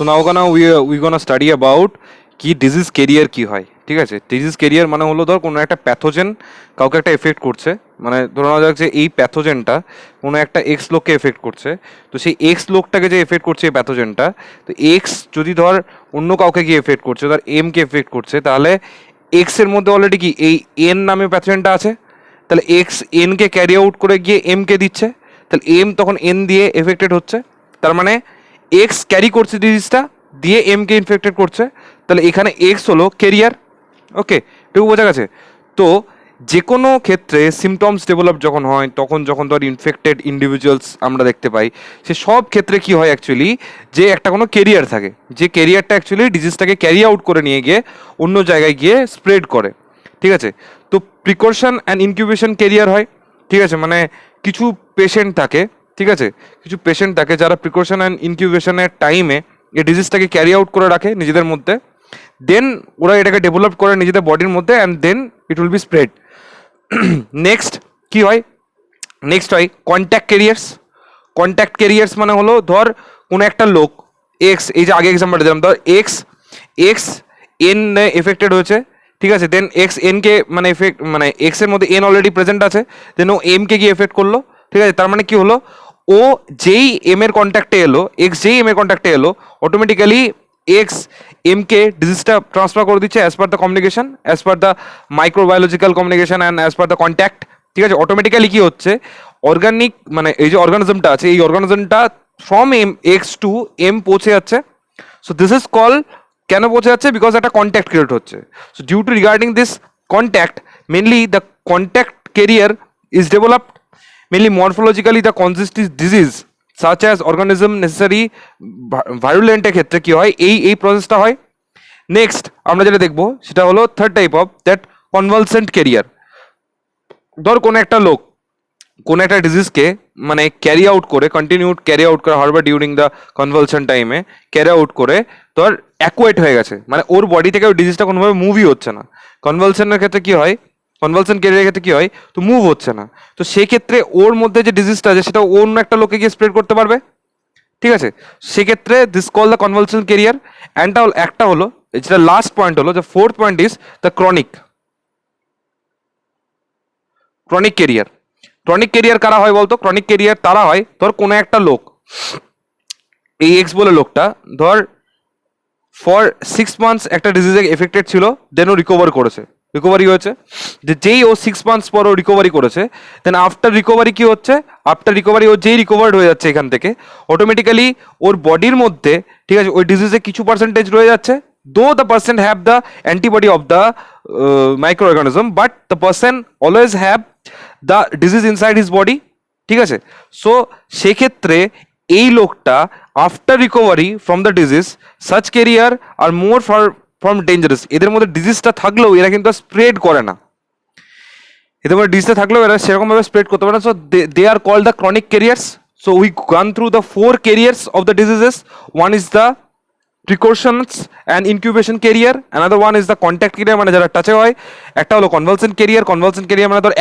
So now gonna we gonna study about কি disease carrier কি হয়। ঠিক আছে, ডিজিজ কেরিয়ার মানে হলো ধর কোনো একটা প্যাথোজেন কাউকে একটা এফেক্ট করছে, মানে ধরে নেওয়া যাক যে এই প্যাথোজেনটা কোনো একটা এক্স লোককে এফেক্ট করছে। তো সেই এক্স লোকটাকে যে এফেক্ট করছে এই প্যাথোজেনটা, তো এক্স যদি ধর অন্য কাউকে গিয়ে এফেক্ট করছে, ধর এম কে এফেক্ট করছে, তাহলে এক্স এর মধ্যে অলরেডি কি এই এন নামে প্যাথোজেনটা আছে, তাহলে x N K carry out করে গিয়ে এম কে দিচ্ছে, তাহলে এম তখন এন দিয়ে এফেক্টেড হচ্ছে। তার মানে এক্স ক্যারি করছে ডিজিজটা, দিয়ে এম কে ইনফেক্টেড করছে, তাহলে এখানে এক্স হলো কেরিয়ার। ওকে, এটুকু বোঝা গেছে? তো যে কোনো ক্ষেত্রে সিমটমস ডেভেলপ যখন হয়, তখন যখন ধর ইনফেক্টেড ইন্ডিভিজুয়ালস আমরা দেখতে পাই, সে সব ক্ষেত্রে কি হয় অ্যাকচুয়ালি, যে একটা কোনো কেরিয়ার থাকে, যে কেরিয়ারটা অ্যাকচুয়ালি ডিজিজটাকে ক্যারি আউট করে নিয়ে গিয়ে অন্য জায়গায় গিয়ে স্প্রেড করে। ঠিক আছে, তো প্রিকশন অ্যান্ড ইনকিউবেশন কেরিয়ার হয়। ঠিক আছে, মানে কিছু পেশেন্ট থাকে, ঠিক আছে, কিছু পেশেন্ট থাকে যারা প্রিকশন অ্যান্ড ইনকিউবেশনের টাইমে এই ডিজিজটাকে ক্যারি আউট করে রাখে নিজেদের মধ্যে, দেন ওরা এটাকে ডেভেলপ করে নিজেদের বডির মধ্যে, and then it will be spread. Next কি হয়, নেক্সট হয় কন্ট্যাক্ট কেরিয়ার্স। কন্ট্যাক্ট কেরিয়ার্স মানে হলো ধর কোনো একটা লোক এক্স, এই যে আগে এক্সাম্পলটা দিলাম, ধর এক্স এক্স এন এফেক্টেড হয়েছে, ঠিক আছে, দেন এক্স এন কে মানে এফেক্ট, মানে এক্স এর মধ্যে এন অলরেডি প্রেজেন্ট আছে, দেন ও এম কে গিয়ে এফেক্ট করলো। ঠিক আছে, তার মানে কি হলো, ও যেই এম এর কন্ট্যাক্টে এলো, এক্স যেই এম এর কন্ট্যাক্টে এলো, অটোমেটিক্যালি এক্স এম কে ডিজিজটা ট্রান্সফার করে দিচ্ছে as per the communication, as per the microbiological communication and as per the contact. ঠিক আছে, অটোমেটিক্যালি কি হচ্ছে, অর্গানিক মানে এই যে অর্গানিজমটা আছে, এই অর্গানিজমটা from m x to m পৌঁছে যাচ্ছে। সো দিস ইজ কল, কেন পৌঁছে যাচ্ছে, বিকজ একটা কন্ট্যাক্ট ক্রিয়েট হচ্ছে। So due to regarding this contact, mainly the contact carrier is developed, mainly morphologically the congestive disease such as organism necessary ভায়োলেন্টের ক্ষেত্রে কি হয়, এই প্রসেসটা হয়। নেক্সট আমরা যেটা দেখবো সেটা হলো third type of that, convalescent carrier. ধর কোনো একটা লোক কোনো একটা ডিজিজকে মানে ক্যারি আউট করে, কন্টিনিউড ক্যারি আউট করে হরবার ডিউরিং দ্য কনভালশন টাইমে ক্যারি আউট করে, তোর অ্যাকুয়েট হয়ে গেছে, মানে ওর বডি থেকে ওই ডিজিজটা কোনোভাবে মুভই হচ্ছে না। কনভালশনের ক্ষেত্রে কি হয়, কনভালশন ক্যারিয়ারের ক্ষেত্রে কি হয়, তো মুভ হচ্ছে না, তো সেই ক্ষেত্রে ওর মধ্যে যে ডিজিজটা আছে সেটা অন্য একটা লোকে গিয়ে স্প্রেড করতে পারবে। ঠিক আছে, সেক্ষেত্রে this call the convulsion carrier. অ্যান্ডটা একটা হলো, যেটা লাস্ট পয়েন্ট হলো, যে fourth point is the chronic chronic carrier. Chronic carrier কারা হয় বলতো, ক্রনিক কেরিয়ার তারা হয়, ধর কোনো একটা লোক, এই এক্স বলে লোকটা ধর ফর 6 মান্থস একটা ডিজিজে এফেক্টেড ছিল, দেন ও রিকভার করেছে, রিকভারি হয়েছে, যে যেই ও 6 মান্থস পর ও রিকভারি করেছে, দেন আফটার রিকভারি কি হচ্ছে, আফটার রিকভারি ও যেই রিকভার্ড হয়ে যাচ্ছে এখান থেকে, অটোমেটিক্যালি ওর বডির মধ্যে, ঠিক আছে, ওই ডিজিজে কিছু পার্সেন্টেজ রয়ে যাচ্ছে, though the person have the antibody of the microorganism, but the person always have the disease inside his body. ঠিক আছে, সো সেক্ষেত্রে এই লোকটা after recovery from the disease, such carrier are more from dangerous, এদের মধ্যে ডিজিজটা থাকলেও এরা কিন্তু স্প্রেড করে না, এদের মধ্যে ডিজিজটা থাকলেও এরা সেরকমভাবে স্প্রেড করতে পারে না। So they are called the chronic carriers. So we gonna through the 4 carriers of the diseases. One is the precautions and incubation carrier, another one is the contact carrier, মানে যারা টাচে হয়। একটা হলো কনভালসেন্ট কেরিয়ার। কনভালসেন্ট কেরিয়ার মানে ধর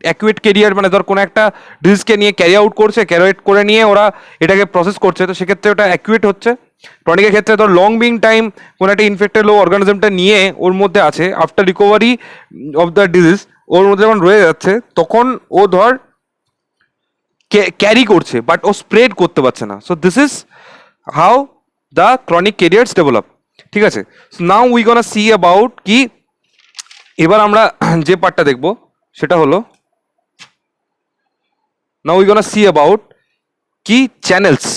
অ্যাকুয়েট career, মানে ধর কোনো একটা ডিজিজকে নিয়ে ক্যারি আউট করছে, ক্যারি আউট করে নিয়ে ওরা এটাকে প্রসেস করছে, তো সেক্ষেত্রে ওটা অ্যাকুয়েট হচ্ছে। ক্রনিকের ক্ষেত্রে ধর লং বিং টাইম কোনো একটা ইনফেক্টেড লো অর্গানিজমটা নিয়ে ওর মধ্যে আছে, after recovery of the disease ওর মধ্যে যখন রয়ে যাচ্ছে, তখন ও ধর ক্যারি করছে, বাট ও স্প্রেড করতে পারছে না। So this is how the chronic carriers develop. ঠিক আছে, now we gonna see about কি, এবার আমরা যে পার্টটা দেখব সেটা হলো, now we gonna see about কি চ্যানেলস,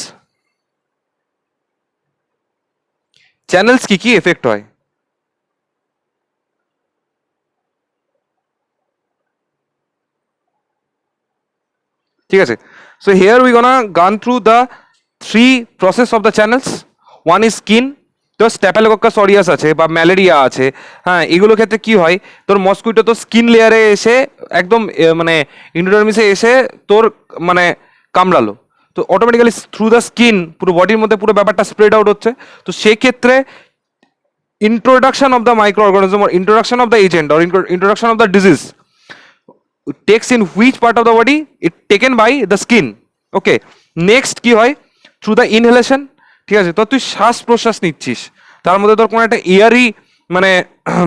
চ্যানেলস কি কি এফেক্ট হয়। ঠিক আছে, সো হিয়ার উই গোনা গান through the 3 process of the channels. One is skin, তোর স্ট্যাফিলোকক্কাস অরিয়াস আছে বা ম্যালেরিয়া আছে, হ্যাঁ, এগুলো ক্ষেত্রে কি হয়, তোর মসকুইটো তো স্কিন লেয়ারে এসে একদম মানে ইন্ডোডার্মিসে এসে তোর মানে কামড়ালো, তো অটোমেটিক্যালি থ্রু দ্য স্কিন পুরো বডির মধ্যে পুরো ব্যাপারটা স্প্রেড আউট হচ্ছে। তো সেক্ষেত্রে introduction of the microorganism or introduction of the agent or introduction of the disease takes in which part of the body, it taken by the skin. Okay, next কি হয়, through the inhalation, ঠিক আছে, তো তুই শ্বাস প্রশ্বাস নিচ্ছিস, তার মধ্যে তোর কোনো একটা এয়ারই মানে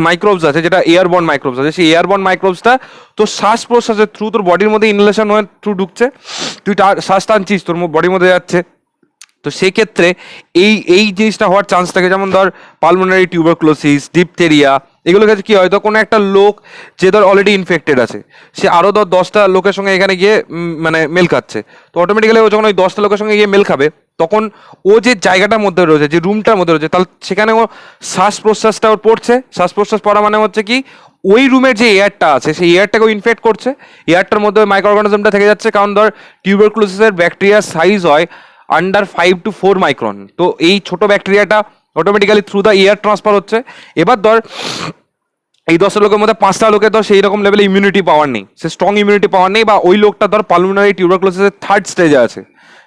মাইক্রোবস আছে, যেটা এয়ারবর্ন মাইক্রোবস আছে, সেই এয়ারবর্ন মাইক্রোবসটা তোর শ্বাস প্রশ্বাসের থ্রু তোর বডির মধ্যে ইনহেলেশন হয়ে থ্রু ঢুকছে, তুই শ্বাস টানছিস, তোর বডির মধ্যে যাচ্ছে। তো সেই ক্ষেত্রে এই এই জিনিসটা হওয়ার চান্স থাকে, যেমন ধর পালমোনারি টিউবারকুলোসিস, ডিপথেরিয়া, এগুলো ক্ষেত্রে কি হয়, তো কোনো একটা লোক যে ধর অলরেডি ইনফেক্টেড আছে, সে আরও ধর 10টা লোকের সঙ্গে এখানে গিয়ে মানে মেল খাচ্ছে, তো অটোমেটিক্যালি ও যখন ওই 10টা লোকের সঙ্গে গিয়ে মেল খাবে, তখন ও যে জায়গাটার মধ্যে রয়েছে, যে রুমটার মধ্যে রয়েছে, তাহলে সেখানে ও শ্বাস প্রশ্বাসটা ওর পড়ছে, শ্বাস প্রশ্বাস পড়া মানে হচ্ছে কি ওই রুমের যে এয়ারটা আছে সেই এয়ারটাকেও ইনফেক্ট করছে, এয়ারটার মধ্যে মাইক্রো অর্গানিজমটা থেকে যাচ্ছে, কারণ ধর টিউবারকুলোসিসের ব্যাকটেরিয়ার সাইজ হয় আন্ডার 5 to 4 মাইক্রন, তো এই ছোট ব্যাকটেরিয়াটা automatically through the air transfer হচ্ছে। এবার ধর এই 10টা লোকের মধ্যে 5টা লোকের ধর সেই রকম লেভেলে ইমিউনিটি পাওয়ার নেই, সে স্ট্রং ইমিউনিটি পাওয়ার নেই, বা ওই লোকটা ধর পালমোনারি টিউবারকুলোসিসের 3rd স্টেজে আছে,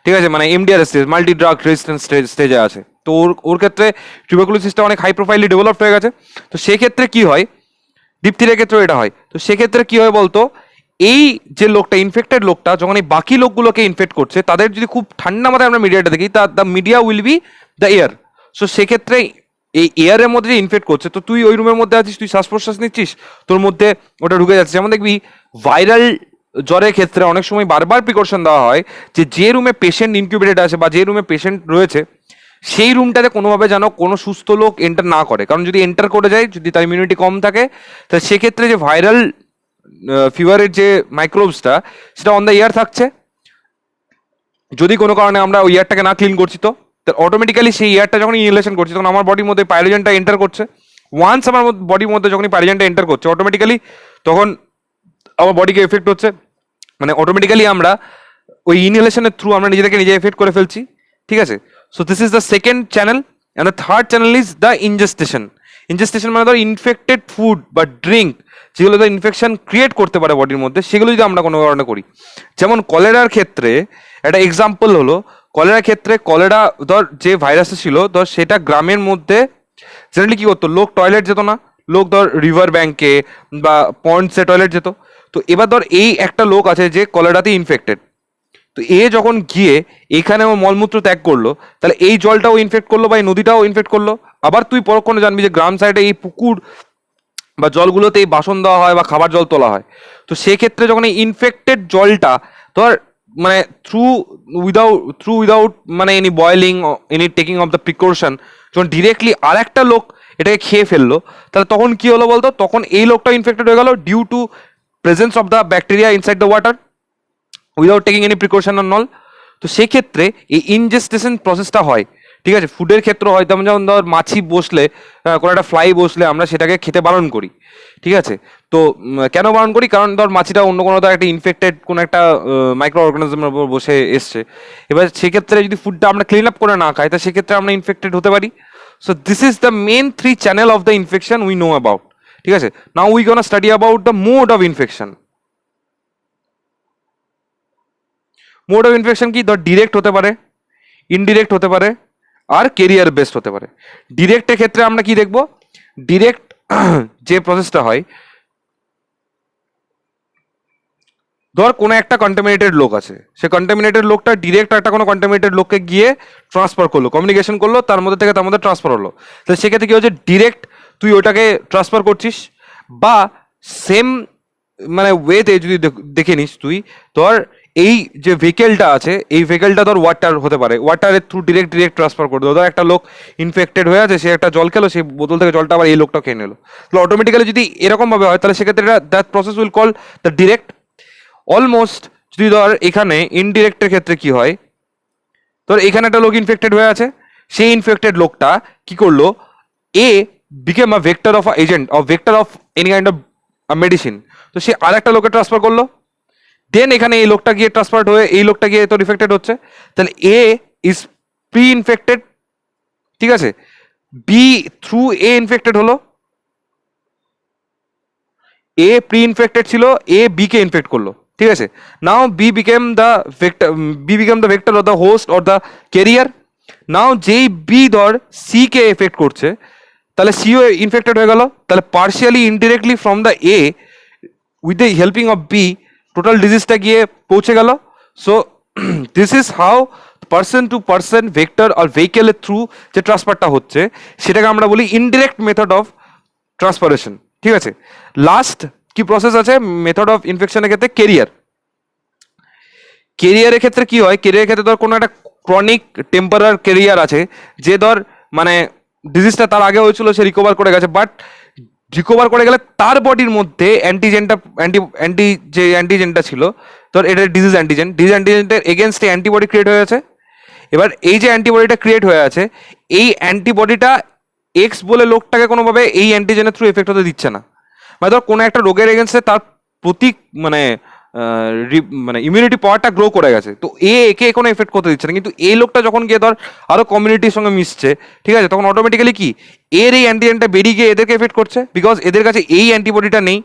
ঠিক আছে, মানে MDR stage, multi drug resistant স্টেজে আছে, তো ওর ওর ক্ষেত্রে টিউবারকুলোসিসটা অনেক হাই প্রোফাইলি ডেভেলপড হয়ে গেছে। তো সেক্ষেত্রে কি হয়, ডিপথিরিয়ার ক্ষেত্রেও এটা হয়, তো সেক্ষেত্রে কি হয় বলতো, এই যে লোকটা ইনফেক্টেড লোকটা যখন এই বাকি লোকগুলোকে ইনফেক্ট করছে, তাদের যদি খুব ঠান্ডা মাথায় আমরা মিডিয়াটা দেখি, তা the media will be the air. So সেক্ষেত্রে এই এয়ারের মধ্যে যে ইনফেক্ট করছে, তো তুই ওই রুমের মধ্যে আছিস, তুই শ্বাস প্রশ্বাস নিচ্ছিস, তোর মধ্যে ওটা ঢুকে যাচ্ছে। যেমন দেখবি ভাইরাল জ্বরের ক্ষেত্রে অনেক সময় বারবার প্রিকশন দেওয়া হয় যে রুমে পেশেন্ট ইনকিউবেটেড আছে বা যে রুমে পেশেন্ট রয়েছে, সেই রুমটাতে কোনোভাবে যেন কোনো সুস্থ লোক এন্টার না করে, কারণ যদি এন্টার করে যায়, যদি তার ইমিউনিটি কম থাকে, তাহলে সেক্ষেত্রে যে ভাইরাল ফিভারের যে মাইক্রোবসটা সেটা অন দ্য ইয়ার থাকছে, যদি কোনো কারণে আমরা ওই ইয়ারটাকে না ক্লিন করছি, তো অটোমেটিক্যালি সেই ইয়ারটা যখন ইনহেলেশন করছি, তখন আমার বডির মধ্যে পাইরোজেনটা এন্টার করছে। ওয়ান্স আমার বডির মধ্যে যখন পাইরোজেনটা এন্টার করছে, অটোমেটিক্যালি তখন আমার বডিকে এফেক্ট হচ্ছে, মানে অটোমেটিক্যালি আমরা ওই ইনহেলেশনের থ্রু আমরা নিজেদেরকে নিজে এফেক্ট করে ফেলছি, ঠিক আছে। So this is the second channel, and the third channel is the ingestion. Ingestion মানে ধর ইনফেক্টেড ফুড বা ড্রিঙ্ক, যেগুলো ধর ইনফেকশন ক্রিয়েট করতে পারে বডির মধ্যে, সেগুলো যদি আমরা কোনো কারণে করি, যেমন কলেরার ক্ষেত্রে একটা এক্সাম্পল হলো, কলেরার ক্ষেত্রে কলেরা ধর যে ভাইরাসটা ছিল, ধর সেটা গ্রামের মধ্যে জেনারেলি কি করতো, লোক টয়লেট যেত না, লোক ধর রিভার ব্যাঙ্কে বা পন্ডসে টয়লেট যেত। তো এবার ধর এই একটা লোক আছে যে কলেরাতে ইনফেক্টেড, তো এ যখন গিয়ে এখানে ও মলমূত্র ত্যাগ করলো, তাহলে এই জলটাও ইনফেক্ট করলো বা এই নদীটাও ইনফেক্ট করলো। আবার তুই পরক্ষণে জানবি যে গ্রাম সাইডে এই পুকুর বা জলগুলোতে এই বাসন দেওয়া হয় বা খাবার জল তোলা হয়, তো সেক্ষেত্রে যখন এই ইনফেক্টেড জলটা ধর মানে থ্রু উইদাউট মানে any boiling, any taking off the precaution, যখন ডিরেক্টলি আর একটা লোক এটাকে খেয়ে ফেললো, তাহলে তখন কি হলো বলতো, তখন এই লোকটা ইনফেক্টেড হয়ে গেল due to presence of the bacteria inside the water without taking any precaution on all. তো সেক্ষেত্রে এই ইনজেস্টেশন প্রসেসটা হয়, ঠিক আছে, ফুডের ক্ষেত্রে হয়, যেমন ধর মাছি বসলে, কোনো একটা ফ্লাই বসলে আমরা সেটাকে খেতে বারণ করি, ঠিক আছে। তো কেন বারণ করি, কারণ ধর মাছিটা অন্য কোনো ধর একটা ইনফেক্টেড কোনো একটা মাইক্রো অর্গানিজমের উপর বসে এসছে, এবার সেক্ষেত্রে যদি ফুডটা আমরা ক্লিন আপ করে না খাই, তা সেক্ষেত্রে আমরা ইনফেক্টেড হতে পারি। So this is the main 3 channel of the infection we know about, ঠিক আছে। Now we gonna study about the mode of infection. Mode of infection কি, ধর ডিরেক্ট হতে পারে, ইনডিরেক্ট হতে পারে, আর কেরিয়ার বেসড হতে পারে। ডিরেক্টের ক্ষেত্রে আমরা কি দেখব, ডিরেক্ট যে প্রসেসটা হয়, ধর কোনো একটা কন্টামিনেটেড লোক আছে, সে কন্টামিনেটেড লোকটা ডিরেক্ট একটা কোনো কন্টামিনেটেড লোককে গিয়ে ট্রান্সফার করলো, কমিউনিকেশন করলো, তার মধ্যে থেকে তার মধ্যে ট্রান্সফার হলো, তাহলে সেক্ষেত্রে কি হচ্ছে, ডিরেক্ট তুই ওটাকে ট্রান্সফার করছিস, বা সেম মানে ওয়েতে যদি দেখে নিস তুই, ধর এই যে ভেহিকেলটা আছে, এই ভেহিকেলটা ধর ওয়াটার হতে পারে, ওয়াটারের থ্রু ডিরেক্ট ট্রান্সফার করে দেবো। ধর একটা লোক ইনফেক্টেড হয়ে আছে, সে একটা জল খেলো, সেই বোতল থেকে জলটা আবার এই লোকটা খেয়ে নিলো, তাহলে অটোমেটিক্যালি যদি এরকম ভাবে হয়, তাহলে সেক্ষেত্রে that process will call the direct. Almost যদি ধর এখানে ইনডিরেক্টের ক্ষেত্রে কি হয়, ধর এখানে একটা লোক ইনফেক্টেড হয়ে আছে, সেই ইনফেক্টেড লোকটা কি করলো, A became a vector of agent of vector of any kind of medicine, তো সে আর একটা লোকে ট্রান্সফার করলো, দেন এখানে এই লোকটা গিয়ে ট্রান্সফার হয়ে এই লোকটা গিয়ে তো ইনফেক্টেড হচ্ছে, তাহলে এ ইজ প্রি ইনফেক্টেড, ঠিক আছে, বি থ্রু এ ইনফেক্টেড হলো, এ প্রি ইনফেক্টেড ছিল, এ বি কে ইনফেক্ট করলো, ঠিক আছে। Now B became the vector of the host or the carrier. Now যেই বি ধর সি কে এফেক্ট করছে, তাহলে সিও ইনফেক্টেড হয়ে গেল, তাহলে partially indirectly from the A with the helping of B total ডিজিজটা গিয়ে পৌঁছে গেল। So this is how person to person vector আর ভেহিকেলের থ্রু যে ট্রান্সফারটা হচ্ছে সেটাকে আমরা বলি ইনডিরেক্ট মেথড অফ ট্রান্সপারেশন। ঠিক আছে, লাস্ট কি প্রসেস আছে মেথড অফ ইনফেকশনের ক্ষেত্রে? কেরিয়ার। কেরিয়ারের ক্ষেত্রে কি হয়, কেরিয়ারের ক্ষেত্রে ধর কোনো একটা ক্রনিক টেম্পারার কেরিয়ার আছে, যে ধর মানে ডিজিজটা তার আগে হয়েছিল, সে রিকভার করে গেছে, বাট রিকভার করে গেলে তার বডির মধ্যে অ্যান্টিজেনটা যে অ্যান্টিজেনটা ছিল, ধর এটা ডিজিজ অ্যান্টিজেনটার এগেনস্টে অ্যান্টিবডি ক্রিয়েট হয়ে আছে। এবার এই যে অ্যান্টিবডিটা ক্রিয়েট হয়ে আছে, এই অ্যান্টিবডিটা এক্স বলে লোকটাকে কোনোভাবে এই অ্যান্টিজেনের থ্রু এফেক্ট হতে দিচ্ছে না। মানে ধর কোনো একটা রোগের এগেনস্টে তার প্রতি মানে মানে ইমিউনিটি পাওয়ারটা গ্রো করে গেছে, তো একে কোনো এফেক্ট করতে দিচ্ছে না। কিন্তু এই লোকটা যখন গিয়ে ধর আরো কমিউনিটির সঙ্গে মিশছে, ঠিক আছে, তখন অটোমেটিক্যালি কি এর এই অ্যান্টিজেনটা বেরিয়ে গিয়ে এদেরকে এফেক্ট করছে, বিকজ এদের কাছে এই অ্যান্টিবডিটা নেই,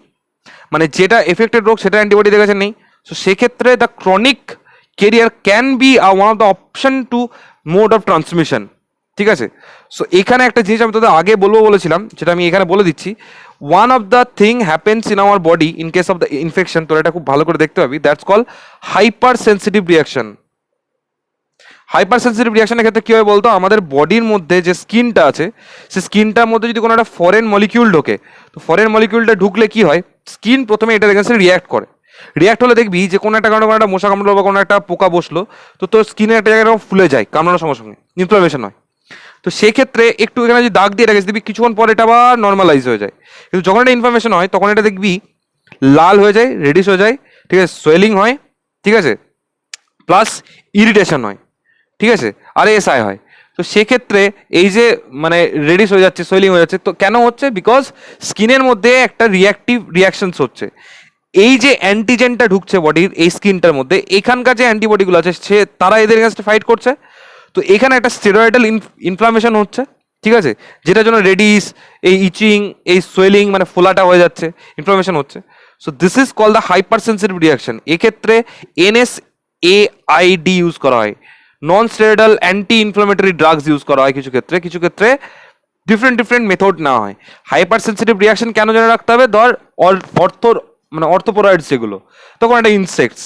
মানে যেটা এফেক্টেড রোগ সেটা অ্যান্টিবডি এদের কাছে নেই। সো সেক্ষেত্রে the chronic carrier can be one of the option to mode of transmission. ঠিক আছে, সো এখানে একটা জিনিস আমি তোদের আগে বলেছিলাম, যেটা আমি এখানে বলে দিচ্ছি। One of the thing happens in our body in case of the infection, তোরা এটা খুব ভালো করে দেখতে পাবি, that's call hyper sensitive reaction. Hyper sensitive রিয়াকশনের ক্ষেত্রে কি হয় বলতো, আমাদের বডির মধ্যে যে স্কিনটা আছে, সে স্কিনটার মধ্যে যদি কোনো একটা ফরেন মলিকিউল ঢোকে, তো ফরেন মলিকিউলটা ঢুকলে কি হয়, স্কিন প্রথমে এটার এগেন্সে রিয়াক্ট করে। রিয়াক্ট হলে দেখবি যে কোনো একটা কারণে কোনো একটা মশা কামড়লো বা কোনো একটা পোকা বসলো, তো তোর স্কিনের একটা জায়গায় ফুলে যায় কামড়ানোর সঙ্গে সঙ্গে, ইনফ্লামেশন হয়। তো সেক্ষেত্রে একটু এখানে যদি দাগ দিয়ে রেখেছি, দেখবি কিছুক্ষণ পর এটা আবার নর্মালাইজ হয়ে যায়। কিন্তু যখন এটা ইনফ্লামেশন হয়, তখন এটা দেখবি লাল হয়ে যায়, রেডিশ হয়ে যায়, ঠিক আছে, সোয়েলিং হয়, ঠিক আছে, প্লাস ইরিটেশন হয়, ঠিক আছে, আর এসআই হয়। তো সেক্ষেত্রে এই যে মানে রেডিশ হয়ে যাচ্ছে, সোয়েলিং হয়ে যাচ্ছে, তো কেন হচ্ছে? বিকজ স্কিনের মধ্যে একটা রিয়াকশনস হচ্ছে। এই যে অ্যান্টিজেনটা ঢুকছে বডির এই স্কিনটার মধ্যে, এখানকার যে অ্যান্টিবডিগুলো আছে তারা এদের এগেনস্টে ফাইট করছে। তো এখানে একটা স্টেরয়েডাল ইনফ্লামেশন হচ্ছে, ঠিক আছে, যেটার জন্য রেডিশ, এই ইচিং, এই সোয়েলিং মানে ফোলাটা হয়ে যাচ্ছে, ইনফ্লামেশন হচ্ছে। So this is call the hyper sensitive reaction. এক্ষেত্রে NSAID ইউজ করা হয়, non steroidal anti inflammatory drugs use করা হয় কিছু ক্ষেত্রে, কিছু ক্ষেত্রে ডিফারেন্ট মেথড নেওয়া হয়। হাইপার সেন্সিটিভ রিয়াকশন কেন জেনে রাখতে হবে? ধর অর্থ মানে অর্থোপোরয়েডস যেগুলো, তখন একটা ইনসেক্টস,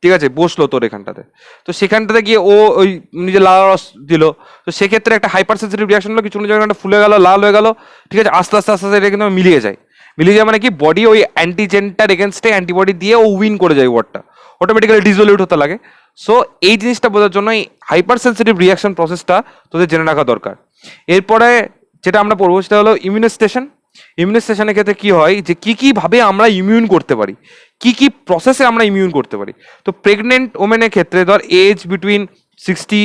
ঠিক আছে, বসলো তোর এখানটাতে, তো সেখানটাতে গিয়ে ও ওই নিজে লাল রস দিল, তো সেক্ষেত্রে একটা হাইপার সেন্সিটিভ রিয়াকশন হলো, কিছু জায়গাটা ফুলে গেল, লাল হয়ে গেল, ঠিক আছে, আস্তে আস্তে আস্তে আস্তে এটা কিন্তু মিলিয়ে যায়। মিলিয়ে যায় মানে কি, বডি ওই অ্যান্টিজেনটার এগেনস্টে অ্যান্টিবডি দিয়ে ও উইন করে যায়, ওয়ার্ডটা অটোমেটিক্যালি ডিজলিউট হতে লাগে। সো এই জিনিসটা বোঝার জন্য এই হাইপার সেন্সিটিভ রিয়াকশন প্রসেসটা তোদের জেনে রাখা দরকার। এরপরে যেটা আমরা পড়বো সেটা হলো ইমিউনোস্টেশন। ইমিউনোস্টেশনের ক্ষেত্রে কি হয়, যে কি কি ভাবে আমরা ইমিউন করতে পারি, কি কি প্রসেসে আমরা ইমিউন করতে পারি। তো প্রেগনেন্ট ওমেনের ক্ষেত্রে ধর এজ বিটুইন 60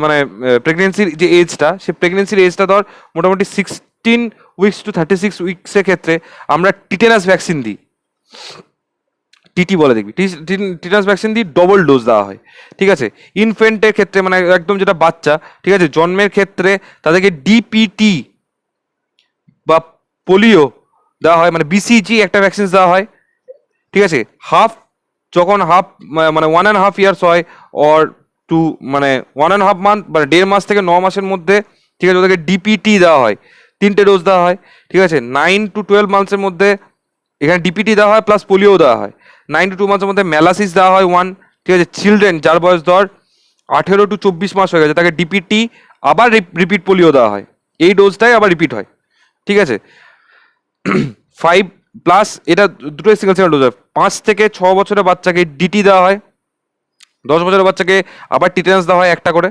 মানে প্রেগনেন্সির যে এজটা, সে প্রেগনেন্সির এজটা ধর মোটামুটি 16 উইকস টু 36 উইকসের ক্ষেত্রে আমরা টিটেনাস ভ্যাকসিন দিই, টিটি বলে দেখবি, টিটানাস ভ্যাকসিন দিয়ে ডবল ডোজ দেওয়া হয়, ঠিক আছে। ইনফেন্টের ক্ষেত্রে মানে একদম যেটা বাচ্চা, ঠিক আছে, জন্মের ক্ষেত্রে তাদেরকে ডিপিটি বা পোলিও দেওয়া হয়, মানে BCG একটা ভ্যাকসিন দেওয়া হয়, ঠিক আছে। যখন মানে 1.5 ইয়ার্স হয়, অর টু মানে 1.5 মান্থ মানে 1.5 মাস থেকে 9 মাসের মধ্যে, ঠিক আছে, ওদেরকে ডিপিটি দেওয়া হয়, 3টে ডোজ দেওয়া হয়, ঠিক আছে। 9 to 12 মান্থসের মধ্যে এখানে ডিপিটি দেওয়া হয় প্লাস পোলিও দেওয়া হয়। 9 to 2 মান্থসের মধ্যে মেলাসিস দেওয়া হয় 1, ঠিক আছে। চিলড্রেন যার বয়স ধর 18 to 24 মাস হয়ে গেছে, তাকে ডিপিটি আবার রিপিট পোলিও দেওয়া হয়, এই ডোজটাই আবার রিপিট হয়, ঠিক আছে। 5+ এটা দুটোই সিঙ্গেল ডোজ হয়। 5 থেকে 6 বছরের বাচ্চাকে ডিটি দেওয়া হয়, 10 বছরের বাচ্চাকে আবার টিটেনাস দেওয়া হয় একটা করে,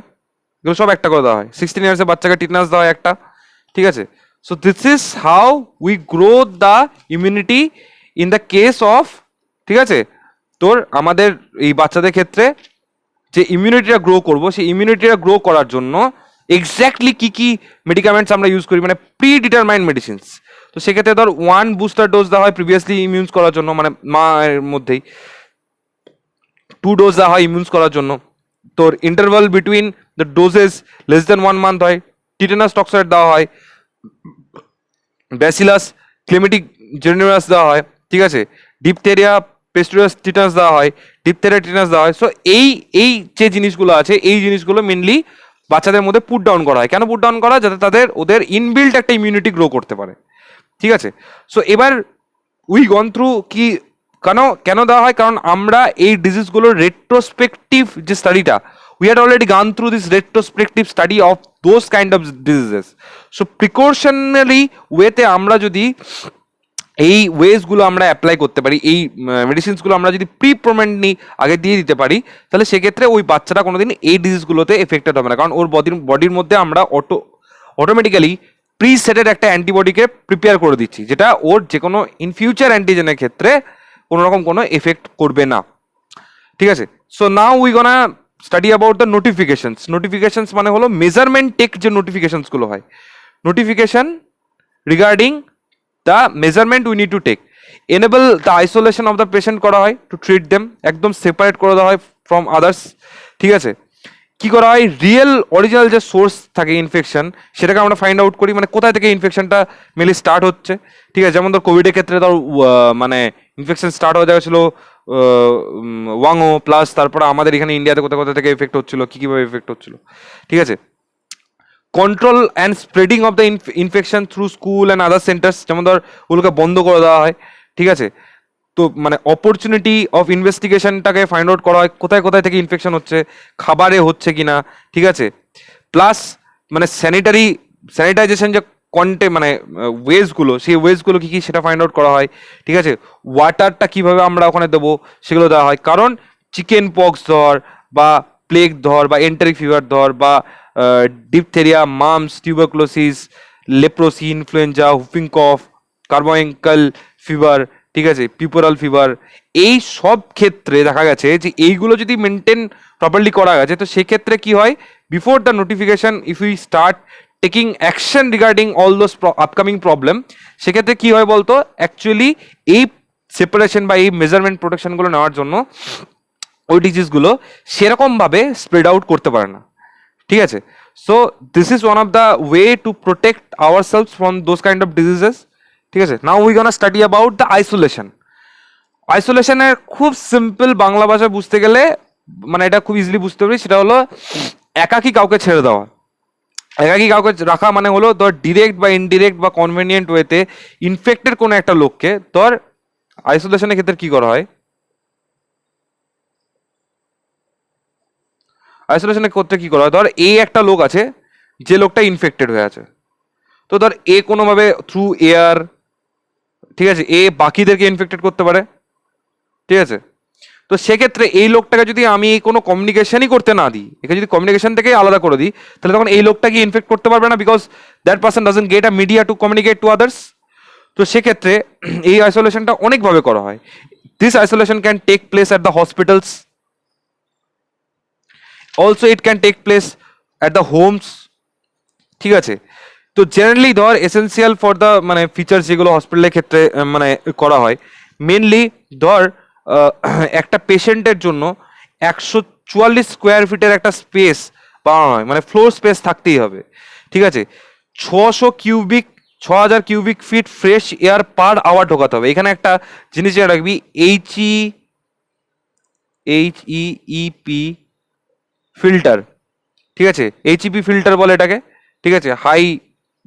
এগুলো সব একটা করে দেওয়া হয়। 16 ইয়ার্সের বাচ্চাকে টিটেনাস দেওয়া হয় একটা, ঠিক আছে। So this is how we grow the immunity in the case of, ঠিক আছে, তোর আমাদের এই বাচ্চাদের ক্ষেত্রে যে ইমিউনিটিটা গ্রো করবো, সেই ইমিউনিটিটা গ্রো করার জন্য এক্স্যাক্টলি কি কি মেডিকামেন্টস আমরা ইউজ করি, মানে প্রি ডিটারমাইন্ড মেডিসিনস। তো সেক্ষেত্রে ধর 1 বুস্টার ডোজ দেওয়া হয় প্রিভিয়াসলি ইমিউন করার জন্য, মানে মায়ের মধ্যেই 2 ডোজ দেওয়া হয় ইমিউন করার জন্য। তোর interval between the doses less than 1 month হয়। টিটেনাস টক্সাইড দেওয়া হয়, ব্যাসিলাস ক্লেমেটিক জেনুয়াস দেওয়া হয়, ঠিক আছে। ডিপথেরিয়া পেস্টুরিয়াস টিটানাস দেওয়া হয়, ডিপথেরিয়া টিটানাস দেওয়া হয়। সো এই এই যে জিনিসগুলো আছে, এই জিনিসগুলো মেনলি বাচ্চাদের মধ্যে পুট ডাউন করা হয়। কেন পুট ডাউন করা? যাতে ওদের ইনবিল্ট একটা ইমিউনিটি গ্রো করতে পারে, ঠিক আছে। সো এবার উই গন থ্রু কি কেন কেন দেওয়া হয়, কারণ আমরা এই ডিজিজগুলোর রেট্রোস্পেকটিভ যে স্টাডিটা, We had already gone through this retrospective study of those kind of diseases. So precautionary ওয়েতে আমরা যদি এই ওয়েজগুলো আমরা অ্যাপ্লাই করতে পারি, এই মেডিসিনসগুলো আমরা যদি প্রিপোমেন্টলি আগে দিয়ে দিতে পারি, তাহলে সেক্ষেত্রে ওই বাচ্চাটা কোনোদিন এই ডিজিজগুলোতে এফেক্টেড হবে না, কারণ ওর বডির মধ্যে আমরা অটোমেটিক্যালি প্রিসেটেড একটা অ্যান্টিবডিকে প্রিপেয়ার করে দিচ্ছি, যেটা ওর যে কোনো ইন ফিউচার অ্যান্টিজেনের ক্ষেত্রে কোনো রকম কোনো এফেক্ট করবে না। ঠিক আছে, so now we gonna study about the notifications মানে হলো মেজারমেন্ট টেক যে নোটিফিকেশনসগুলো হয়, notification regarding the measurement we need to take, enable the isolation of the patient করা হয়, টু ট্রিট দেম, একদম সেপারেট করে দেওয়া হয় ফ্রম আদার্স। ঠিক আছে, কি করা হয়, রিয়েল অরিজিনাল যে সোর্স থাকে ইনফেকশন সেটাকে আমরা ফাইন্ড আউট করি, মানে কোথায় থেকে ইনফেকশনটা মেনলি স্টার্ট হচ্ছে। ঠিক আছে, যেমন ধর কোভিডের ক্ষেত্রে ধর মানে ইনফেকশন স্টার্ট হয়ে যাচ্ছিল ওয়াংও, প্লাস তারপরে আমাদের এখানে ইন্ডিয়াতে কোথায় কোথা থেকে এফেক্ট হচ্ছিল, কী কীভাবে এফেক্ট হচ্ছিল। ঠিক আছে, control and spreading of the infection through school and other centres, যেমন ধর ওগুলোকে বন্ধ করে দেওয়া হয়। ঠিক আছে, তো মানে অপরচুনিটি অফ ইনভেস্টিগেশনটাকে ফাইন্ড আউট করা হয় কোথায় কোথায় থেকে ইনফেকশন হচ্ছে, খাবারে হচ্ছে কিনা। ঠিক আছে, প্লাস মানে স্যানিটাইজেশন যে মানে ওয়েজগুলো, সেই ওয়েজগুলো কী কী সেটা ফাইন্ড আউট করা হয়। ঠিক আছে, ওয়াটারটা কিভাবে আমরা ওখানে দেবো সেগুলো দেওয়া হয়, কারণ চিকেন পক্স ধর বা প্লেগ ধর বা এন্টারিক ফিভার ধর বা diphtheria, mumps, tuberculosis, leprosy, influenza, whooping cough, carbuncle fever, ঠিক আছে, পিউপোরাল ফিভার, এই সব ক্ষেত্রে দেখা গেছে যে এইগুলো যদি মেনটেন প্রপারলি করা গেছে, তো সেক্ষেত্রে কি হয়, before the notification if you start taking action regarding all those upcoming problem, সেক্ষেত্রে কি হয় বলতো, অ্যাকচুয়ালি এই সেপারেশন বা এই মেজারমেন্ট প্রোটেকশনগুলো নেওয়ার জন্য ওই ডিজিজগুলো সেরকমভাবে স্প্রেড আউট করতে পারে না। ঠিক আছে, so this is one of the way to protect our cells from those kind of diseases. ঠিক আছে, now we gonna study about the আইসোলেশনের খুব সিম্পল বাংলা ভাষায় বুঝতে গেলে, মানে এটা খুব ইজিলি বুঝতে পারি, সেটা হলো একাকী কাউকে ছেড়ে দেওয়া। একাকী কাউকে রাখা মানে হলো ধর ডিরেক্ট বা ইনডিরেক্ট বা কনভেনিয়েন্ট ওয়েতে ইনফেক্টেড কোনো একটা লোককে ধর আইসোলেশনের ক্ষেত্রে কি করা হয়, আইসোলেশনের ক্ষেত্রে কি করা হয়, ধর এই একটা লোক আছে, যে লোকটা ইনফেক্টেড হয়ে আছে, তো ধর এ কোনোভাবে থ্রু এয়ার, ঠিক আছে, এ বাকিদেরকে ইনফেক্টেড করতে পারে। ঠিক আছে, তো সেক্ষেত্রে এই লোকটাকে যদি আমি কোনো কমিউনিকেশনই করতে না দিই, একে যদি কমিউনিকেশন থেকে আলাদা করে দিই, তাহলে তখন এই লোকটাকে ইনফেক্ট করতে পারবে না, because that person doesn't get a media to communicate to others. তো সেক্ষেত্রে এই আইসোলেশনটা অনেকভাবে করা হয়। This isolation can take place at the hospitals, also it can take place at the homes. ঠিক আছে, তো জেনারেলি ধর এসেন্সিয়াল ফর দ্য মানে ফিচার্স যেগুলো হসপিটালের ক্ষেত্রে মানে করা হয়, মেনলি ধর একটা পেশেন্টের জন্য 144 স্কোয়ার ফিটের একটা স্পেস বানানো হয়, মানে ফ্লোর স্পেস থাকতেই হবে। ঠিক আছে, 6,000 cubic feet fresh air per hour ঢোকাতে হবে। এখানে একটা জিনিস যেটা রাখবি, HEPE ফিল্টার। ঠিক আছে, HEP ফিল্টার বলে এটাকে। ঠিক আছে, হাই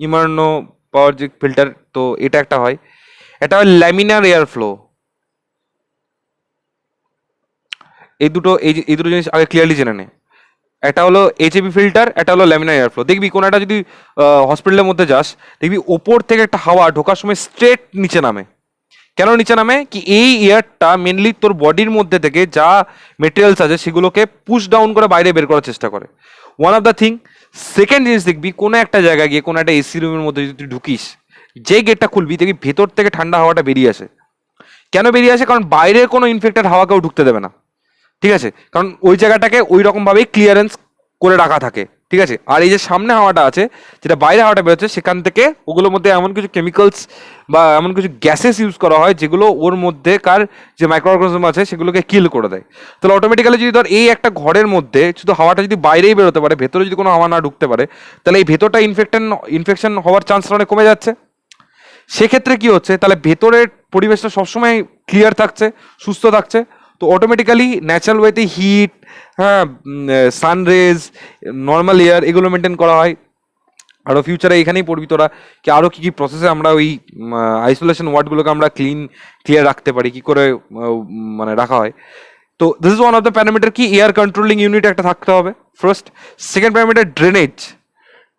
ইমার্নো পাওয়ার যে ফিল্টার, তো এটা একটা হয়। এটা হয় ল্যামিনার এয়ার ফ্লো। এই দুটো জিনিস আগে ক্লিয়ারলি জেনে নে। একটা হলো HEP ফিল্টার, একটা হলো ল্যামিনার এয়ার ফ্লো। দেখবি কোনো একটা যদি হসপিটালের মধ্যে যাস, দেখবি ওপর থেকে একটা হাওয়া ঢোকার সময় স্ট্রেট নিচে নামে। কেন নিচে নামে, কি এই এয়ারটা মেনলি তোর বডির মধ্যে থেকে যা মেটেরিয়ালস আছে সেগুলোকে পুশ ডাউন করে বাইরে বের করার চেষ্টা করে, one of the thing. Second জিনিস দেখবি, কোনো একটা জায়গায় গিয়ে কোনো একটা এসি রুমের মধ্যে যদি তুই ঢুকিস, যে গেটটা খুলবি দেখবি ভেতর থেকে ঠান্ডা হাওয়াটা বেরিয়ে আসে। কেন বেরিয়ে আসে, কারণ বাইরের কোনো ইনফেক্টেড হাওয়া কেউ ঢুকতে দেবে না। ঠিক আছে, কারণ ওই জায়গাটাকে ওই রকমভাবেই ক্লিয়ারেন্স করে রাখা থাকে। ঠিক আছে, আর এই যে সামনে হাওয়াটা আছে, যেটা বাইরে হাওয়াটা বেরোচ্ছে, সেখান থেকে ওগুলোর মধ্যে এমন কিছু কেমিক্যালস বা এমন কিছু গ্যাসেস ইউজ করা হয় যেগুলো ওর মধ্যে কার যে মাইক্রো অর্গানিজম আছে সেগুলোকে কিল করে দেয়। তাহলে অটোমেটিক্যালি যদি ধর এই একটা ঘরের মধ্যে শুধু হাওয়াটা যদি বাইরেই বেরোতে পারে, ভেতরে যদি কোনো হাওয়া না ঢুকতে পারে, তাহলে এই ভেতরটা ইনফেকশন হওয়ার চান্সটা অনেক কমে যাচ্ছে। সেক্ষেত্রে কি হচ্ছে, তাহলে ভেতরের পরিবেশটা সবসময় ক্লিয়ার থাকছে, সুস্থ থাকছে। তো অটোমেটিক্যালি ন্যাচারাল ওয়েতে হিট, হ্যাঁ, সানরেজ, নর্মাল এয়ার, এগুলো মেনটেন করা হয়। আরও ফিউচারে এখানেই পড়বি তোরা কি আরও কী কী প্রসেসে আমরা ওই আইসোলেশন ওয়ার্ডগুলোকে আমরা ক্লিয়ার রাখতে পারি, কী করে মানে রাখা হয়। তো this is one of the parameter, কি এয়ার কন্ট্রোলিং ইউনিট একটা থাকতে হবে first. Second parameter drainage.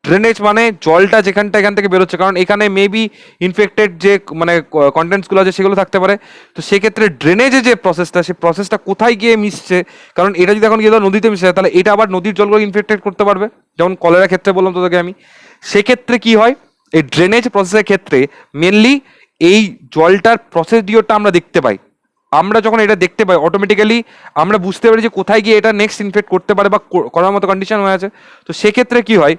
Drainage মানে জলটা যেখানটা এখান থেকে বেরোচ্ছে, কারণ এখানে মেবি ইনফেক্টেড যে মানে কন্টেন্টসগুলো আছে সেগুলো থাকতে পারে। তো সেক্ষেত্রে ড্রেনেজে যে প্রসেসটা, সেই প্রসেসটা কোথায় গিয়ে মিশছে, কারণ এটা যদি এখন গিয়ে ধর নদীতে মিশে যায় তাহলে এটা আবার নদীর জলগুলো ইনফেক্টেড করতে পারবে, যেমন কলেরা ক্ষেত্রে বললাম তোদেরকে আমি। সেক্ষেত্রে কি হয়, এই ড্রেনেজ প্রসেসের ক্ষেত্রে মেনলি এই জলটার প্রসেডিওরটা আমরা দেখতে পাই। আমরা যখন এটা দেখতে পাই অটোমেটিক্যালি আমরা বুঝতে পারি যে কোথায় গিয়ে এটা নেক্সট ইনফেক্ট করতে পারে বা করার মতো কন্ডিশন হয়ে আছে। তো সেক্ষেত্রে কি হয়,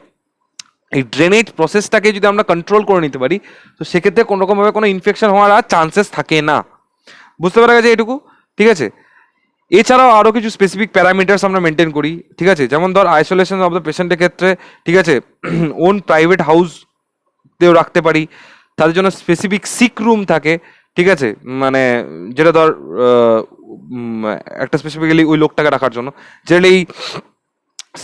এই ড্রেনেজ প্রসেসটাকে যদি আমরা কন্ট্রোল করে নিতে পারি, তো সেক্ষেত্রে কোনো রকমভাবে কোনো ইনফেকশন হওয়ার আর চান্সেস থাকে না। বুঝতে পারা গেছে এটুকু? ঠিক আছে। এছাড়াও আরও কিছু স্পেসিফিক প্যারামিটার্স আমরা মেনটেন করি, ঠিক আছে, যেমন ধর আইসোলেশন অফ দ্য পেশেন্টের ক্ষেত্রে, ঠিক আছে, ওন প্রাইভেট হাউসতেও রাখতে পারি। তাদের জন্য স্পেসিফিক সিক রুম থাকে, ঠিক আছে, মানে যেটা ধর একটা স্পেসিফিক্যালি ওই লোকটাকে রাখার জন্য। যেটা এই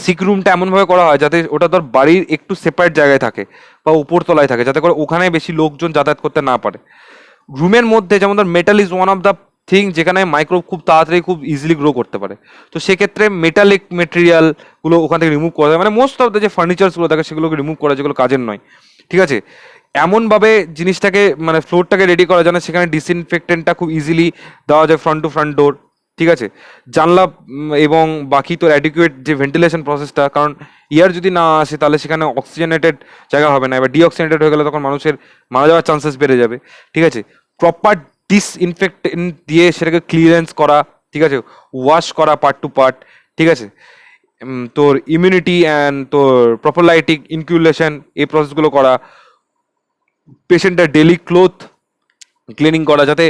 সিক রুমটা এমনভাবে করা হয় যাতে ওটা ধর বাড়ির একটু সেপারেট জায়গায় থাকে বা উপর তলায় থাকে, যাতে করে ওখানে বেশি লোকজন যাতায়াত করতে না পারে। রুমের মধ্যে যেমন ধর metal is one of the thing যেখানে মাইক্রোব খুব তাড়াতাড়ি খুব ইজিলি গ্রো করতে পারে। তো সেক্ষেত্রে মেটালিক মেটেরিয়ালগুলো ওখান থেকে রিমুভ করা যায়, মানে মোস্ট অফ দ্য যে ফার্নিচার্সগুলো থাকে সেগুলোকে রিমুভ করা, যেগুলো কাজের নয়, ঠিক আছে। এমনভাবে জিনিসটাকে মানে ফ্লোরটাকে রেডি করা যেন সেখানে ডিসইনফেক্টেন্টটা খুব ইজিলি দেওয়া যায় ফ্রন্ট টু ফ্রন্ট ডোর, ঠিক আছে। জানলা এবং বাকি তোর অ্যাডিকুয়েট যে ভেন্টিলেশন প্রসেসটা, কারণ এয়ার যদি না আসে তাহলে সেখানে অক্সিজেনেটেড জায়গা হবে না, এবার ডিঅক্সিজেনেটেড হয়ে গেলে তখন মানুষের মারা যাওয়ার চান্সেস বেড়ে যাবে, ঠিক আছে। প্রপার ডিসইনফেক্টেন্ট দিয়ে সেটাকে ক্লিয়ারেন্স করা, ঠিক আছে, ওয়াশ করা পার্ট টু পার্ট, ঠিক আছে। তোর ইমিউনিটি অ্যান্ড তোর প্রোফাইলাইটিক ইনকিউলেশন এই প্রসেসগুলো করা, পেশেন্টের ডেলি ক্লোথ ক্লিনিং করা যাতে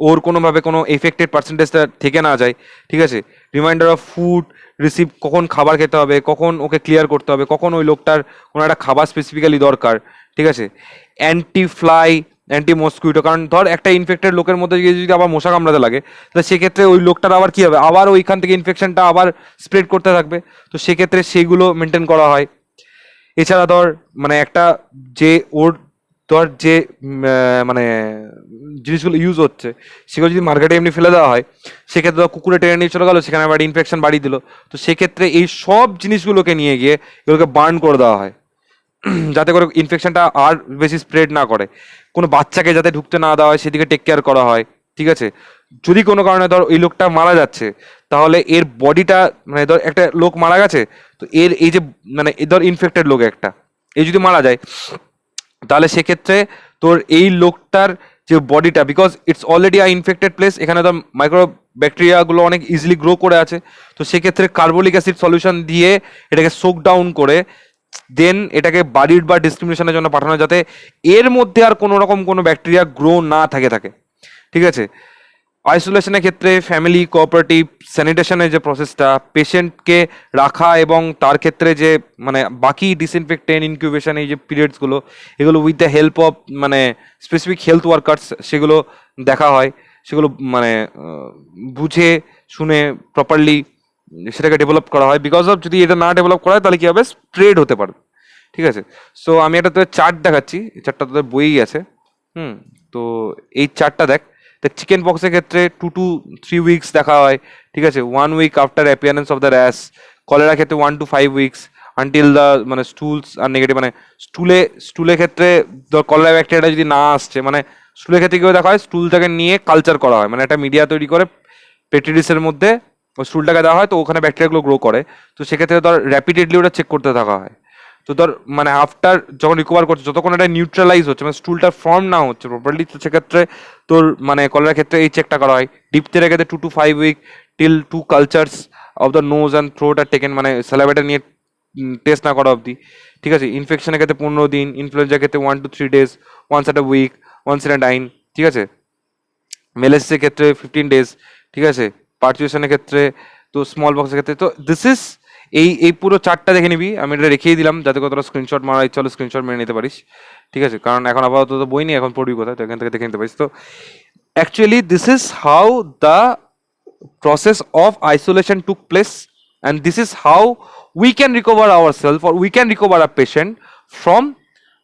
ওর কোনোভাবে কোনো এফেক্টেড পার্সেন্টেজটা থেকে না যায়, ঠিক আছে। রিমাইন্ডার অফ ফুড রিসিভ, কখন খাবার খেতে হবে, কখন ওকে ক্লিয়ার করতে হবে, কখন ওই লোকটার কোনো একটা খাবার স্পেসিফিক্যালি দরকার, ঠিক আছে। অ্যান্টি ফ্লাই, অ্যান্টি মসকুইটো, কারণ ধর একটা ইনফেক্টেড লোকের মধ্যে গিয়ে যদি আবার মশা কামড়াতে লাগে তাহলে সেক্ষেত্রে ওই লোকটার আবার কী হবে, আবার ওইখান থেকে ইনফেকশনটা আবার স্প্রেড করতে থাকবে। তো সেক্ষেত্রে সেইগুলো মেনটেন করা হয়। এছাড়া ধর মানে একটা যে ওর ধর যে মানে জিনিসগুলো ইউজ হচ্ছে সেগুলো যদি মার্কেটে এমনি ফেলে দেওয়া হয়, সেক্ষেত্রে ধর কুকুরে টেনে নিয়ে চলে গেলো, সেখানে আবার ইনফেকশন বাড়িয়ে দিল। তো সেক্ষেত্রে এই সব জিনিসগুলোকে নিয়ে গিয়ে এগুলোকে বার্ন করে দেওয়া হয় যাতে করে ইনফেকশনটা আর বেশি স্প্রেড না করে। কোনো বাচ্চাকে যাতে ঢুকতে না দেওয়া হয় সেদিকে টেক কেয়ার করা হয়, ঠিক আছে। যদি কোনো কারণে ধর ওই লোকটা মারা যাচ্ছে, তাহলে এর বডিটা মানে ধর একটা লোক মারা গেছে, তো এর এই যে মানে ধর ইনফেক্টেড লোক একটা এই যদি মারা যায়, তাহলে সেক্ষেত্রে তোর এই লোকটার যে বডিটা, because it's already a infected place, এখানে তো মাইক্রো ব্যাকটেরিয়াগুলো অনেক ইজিলি গ্রো করে আছে। তো সেক্ষেত্রে কার্বলিক অ্যাসিড সলিউশন দিয়ে এটাকে সোক ডাউন করে দেন এটাকে বাড়ির বা ডিস্ট্রিবিউশনের জন্য পাঠানো, যাতে এর মধ্যে আর কোনো রকম কোনো ব্যাকটেরিয়া গ্রো না থাকে, ঠিক আছে। আইসোলেশনের ক্ষেত্রে ফ্যামিলি কোঅপারেটিভ স্যানিটেশনের যে প্রসেসটা, পেশেন্টকে রাখা এবং তার ক্ষেত্রে যে মানে বাকি ডিসইনফেক্টেন্ট ইনকিউবেশন এই যে পিরিয়ডসগুলো, এগুলো উইথ দ্য হেল্প অফ মানে স্পেসিফিক হেলথ ওয়ার্কার্স সেগুলো দেখা হয়, সেগুলো মানে বুঝে শুনে প্রপারলি সেটাকে ডেভেলপ করা হয়। বিকজ অফ যদি এটা না ডেভেলপ করা হয় তাহলে কি হবে, স্প্রেড হতে পারে, ঠিক আছে। সো আমি একটা তোদের চার্ট দেখাচ্ছি, এই চার্টটা তোদের বইই আছে। তো এই চার্টটা দেখ। দেখ চিকেন পক্সের ক্ষেত্রে 2 to 3 weeks দেখা হয়, ঠিক আছে, 1 week after appearance of the rash. কলেরার ক্ষেত্রে 1 to 5 weeks আনটিল দ্য মানে স্টুলস আর নেগেটিভ, মানে স্টুলের ক্ষেত্রে কলেরা ব্যাকটেরিয়াটা যদি না আসছে, মানে স্টুলের ক্ষেত্রে কেউ দেখা হয় স্টুলটাকে নিয়ে কালচার করা হয়, মানে একটা মিডিয়া তৈরি করে পেট্রিডিসের মধ্যে ওই স্টুলটাকে দেওয়া হয়, তো ওখানে ব্যাকটেরিয়াগুলো গ্রো করে। তো সেক্ষেত্রে ধর র্যাপিডলি ওটা চেক করতে থাকা হয়। তো ধর মানে আফটার যখন রিকভার করছে, যতক্ষণ এটা নিউট্রালাইজ হচ্ছে মানে স্টুলটা ফর্ম না হচ্ছে প্রপারলি, তো সেক্ষেত্রে তোর মানে কলেরার ক্ষেত্রে এই চেকটা করা হয়। ডিপথেরিয়ার ক্ষেত্রে 2 to 5 week till 2 cultures of the nose and throat are taken, মানে স্যালাইভাটা নিয়ে টেস্ট না করা অবধি, ঠিক আছে। ইনফেকশনের ক্ষেত্রে 15 দিন, ইনফ্লুয়েঞ্জার ক্ষেত্রে 1 to 3 days, once at a week, once in a day, ঠিক আছে। মেলেসিসের ক্ষেত্রে 15 days, ঠিক আছে। পার্চুয়েশনের ক্ষেত্রে তো স্মল বক্সের ক্ষেত্রে তো দিস ইজ এই এই পুরো চার্টটা দেখে নিবি, আমি এটা রেখেই দিলাম যাতে করে তোরা স্ক্রিনশট মারা ইচ্ছা হলে স্ক্রিনশট মেরে নিতে পারিস, ঠিক আছে। কারণ এখন আপাতত তো বই নেই, এখন পড়বি কোথায়, তো এখান থেকে দেখে নিতে পারিস। তো actually this is how the process of isolation took place, and this is how we can recover ourselves or we can recover a patient from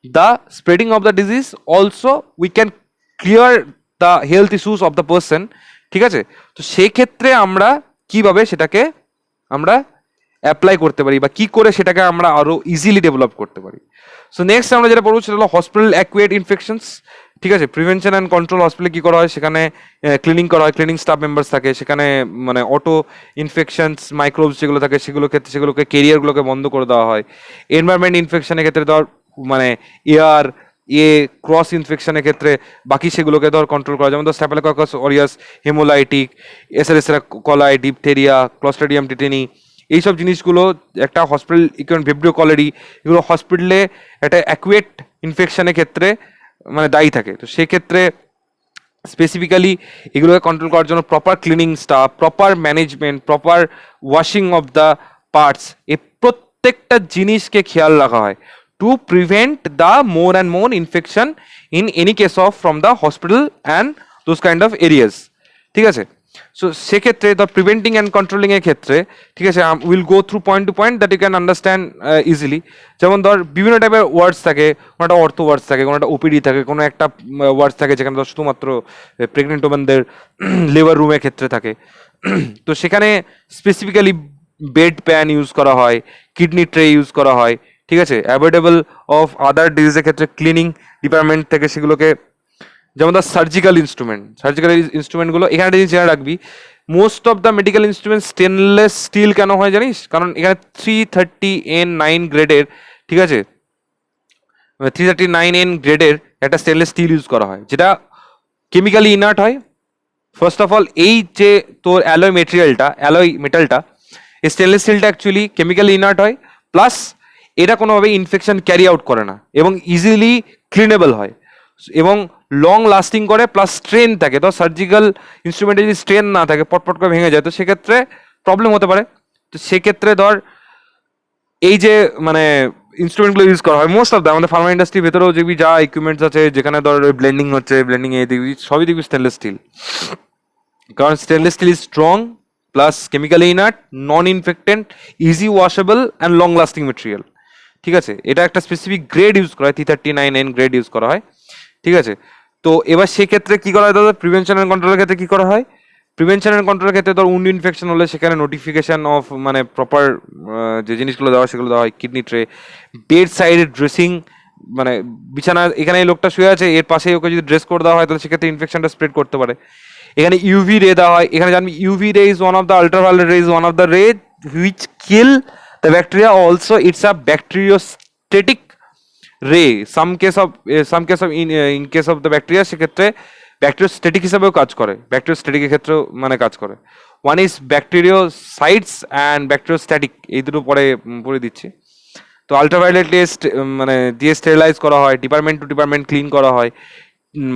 the spreading of the disease. Also we can clear the health issues of the person, ঠিক আছে। তো সেই ক্ষেত্রে আমরা কিভাবে সেটাকে আমরা apply করতে পারি বা কি করে সেটাকে আমরা আরো ইজিলি ডেভেলপ করতে পারি। সো নেক্সট আমরা যেটা পড়বো সেটা হলো হসপিটাল অ্যাকুয়েট ইনফেকশনস। ঠিক আছে, প্রিভেনশন অ্যান্ড কন্ট্রোল হসপিটালে কি করা হয়, সেখানে ক্লিনিং করা হয়, ক্লিনিং স্টাফ মেম্বার্স থাকে, সেখানে মানে অটো ইনফেকশনস মাইক্রোবস যেগুলো থাকে সেগুলো ক্ষেত্রে সেগুলোকে কেরিয়ারগুলোকে বন্ধ করে দেওয়া হয়। এনভায়রনমেন্ট ইনফেকশনের ক্ষেত্রে ধর মানে এয়ার ক্রস ইনফেকশনের ক্ষেত্রে বাকি সেগুলোকে ধর কন্ট্রোল করা, যেমন ধর স্ট্যাফিলোককাস অরিয়াস, হেমোলাইটিক, এসএলএসরা কলাই, ডিপথেরিয়া, ক্লস্ট্রিডিয়াম টিটেনি, এইসব জিনিসগুলো একটা হসপিটাল ইকুইভ্যালেন্ট ভিব্রিও কলেরি, এগুলো হসপিটালে একটা অ্যাকুয়েট ইনফেকশনের ক্ষেত্রে মানে দায়ী থাকে। তো সেক্ষেত্রে স্পেসিফিক্যালি এগুলোকে কন্ট্রোল করার জন্য proper cleaning staff, proper management, proper washing of the parts, এই প্রত্যেকটা জিনিসকে খেয়াল রাখা হয় to prevent the more and more infection in any case of from the hospital and those kind of areas. ঠিক আছে, সো সেক্ষেত্রে দ্য প্রিভেন্টিং অ্যান্ড কন্ট্রোলিং এর ক্ষেত্রে ঠিক আছে will go through point to point that you can understand easily. যেমন ধর বিভিন্ন টাইপের ওয়ার্ডস থাকে, কোনো একটা অর্থ ওয়ার্ডস থাকে, কোনো একটা ওপিডি থাকে, কোনো একটা ওয়ার্ডস থাকে যেখানে ধর শুধুমাত্র প্রেগনেন্ট ওমেনদের লেবার রুমের ক্ষেত্রে থাকে। তো সেখানে স্পেসিফিক্যালি বেড প্যান ইউজ করা হয়, কিডনি ট্রে ইউজ করা হয়। ঠিক আছে, অ্যাভয়েডেবল অফ আদার ডিজিজের ক্ষেত্রে ক্লিনিং ডিপার্টমেন্ট থেকে সেগুলোকে, যেমন দ্য সার্জিক্যাল ইনস্ট্রুমেন্টগুলো এখানে একটা জিনিস জেনে রাখবি, most of the medical instrument stainless steel কেন হয় জানিস? কারণ এখানে 330N9 গ্রেডের, ঠিক আছে, 339N গ্রেডের একটা স্টেনলেস স্টিল ইউজ করা হয়, যেটা কেমিক্যালি ইনার্ট হয়। ফার্স্ট অফ অল এই যে তোর অ্যালয় মেটালটা এই স্টেনলেস স্টিলটা অ্যাকচুয়ালি কেমিক্যালি ইনার্ট হয়, প্লাস এটা কোনোভাবে ইনফেকশন ক্যারি আউট করে না এবং ইজিলি ক্লিনেবল হয় এবং লং লাস্টিং করে, প্লাস স্ট্রেন থাকে। তো সার্জিক্যাল ইনস্ট্রুমেন্টে যদি স্ট্রেন না থাকে, পটপট করে ভেঙে যায়, তো সেক্ষেত্রে প্রবলেম হতে পারে। তো সেক্ষেত্রে ধর এই যে মানে ইনস্ট্রুমেন্টগুলো ইউজ করা হয় মোস্ট অফ দ্য আমাদের ফার্মা ইন্ডাস্ট্রির ভেতরেও দেখবি যা ইকুইপমেন্টস আছে, যেখানে ধর ব্লেন্ডিং হচ্ছে, ব্লেন্ডিং এ দেখবি সবই দেখবি স্টেনলেস স্টিল। কারণ stainless steel is strong, plus chemically inert, non infectant, easy washable and long lasting material. ঠিক আছে, এটা একটা স্পেসিফিক গ্রেড ইউজ করা হয়, 339N গ্রেড ইউজ করা হয়। ঠিক আছে, তো এবার সেক্ষেত্রে কি করা হয় দাদা, প্রিভেনশন অ্যান্ড কন্ট্রোলের ক্ষেত্রে কি করা হয়? প্রিভেনশন অ্যান্ড কন্ট্রোলের ক্ষেত্রে ধর উন্ড ইনফেকশন হলে সেখানে নোটিফিকেশন অফ মানে প্রপার যে জিনিসগুলো দেওয়া সেগুলো দেওয়া হয়, kidney tray, bed side dressing, মানে বিছানা এখানে এই লোকটা শুয়ে আছে এর পাশে ওকে যদি ড্রেস করে দেওয়া হয় তাহলে সেক্ষেত্রে ইনফেকশনটা স্প্রেড করতে পারে। এখানে ইউভি রে দেওয়া হয়, এখানে জানবি UV ray is one of the ultraviolet ray is one of the ray which kill the bacteria, also it's a bacteriostatic ray. Some case of in case of the bacteria সেক্ষেত্রে bacteriostatic হিসাবেও কাজ করে, ব্যাকটেরিওস্টেটিকের ক্ষেত্রেও মানে কাজ করে। One is ব্যাকটেরিওসাইডস and ব্যাকটেরিওস্ট্যাটিক, এই দুটো পরে পড়ে দিচ্ছি। তো আল্ট্রাভায়োলেট টেস্ট মানে দিয়ে স্টেরিলাইজ করা হয়, ডিপার্টমেন্ট টু ডিপার্টমেন্ট ক্লিন করা হয়।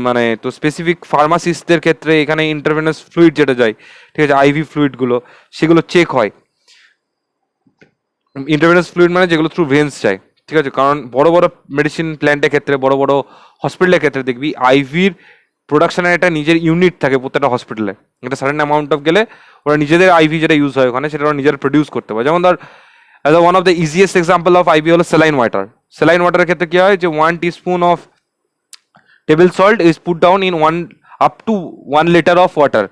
মানে তো স্পেসিফিক ফার্মাসিস্টদের ক্ষেত্রে এখানে ইন্টারভেনাস ফ্লুইড যেটা যায়, ঠিক আছে, আইভি ফ্লুইডগুলো সেগুলো চেক হয়। ইন্টারভেনাস ফ্লুইড মানে যেগুলো থ্রু ভেন্স যায়। ঠিক আছে, কারণ বড় বড় মেডিসিন প্ল্যান্টের ক্ষেত্রে, বড় বড় হসপিটালের ক্ষেত্রে দেখবি আইভির প্রোডাকশনের একটা নিজের ইউনিট থাকে প্রত্যেকটা হসপিটালে, একটা সার্টেন অ্যামাউন্ট অফ গেলে ওরা নিজেদের আইভি যেটা ইউজ হয় ওখানে সেটা ওরা নিজেরা প্রডিউস করতে পারে। যেমন ধর as one of the easiest example of IV হলো স্যালাইন ওয়াটার। স্যালাইন ওয়াটারের ক্ষেত্রে কি হয় যে 1 teaspoon of table salt is put down in one up to 1 liter of water,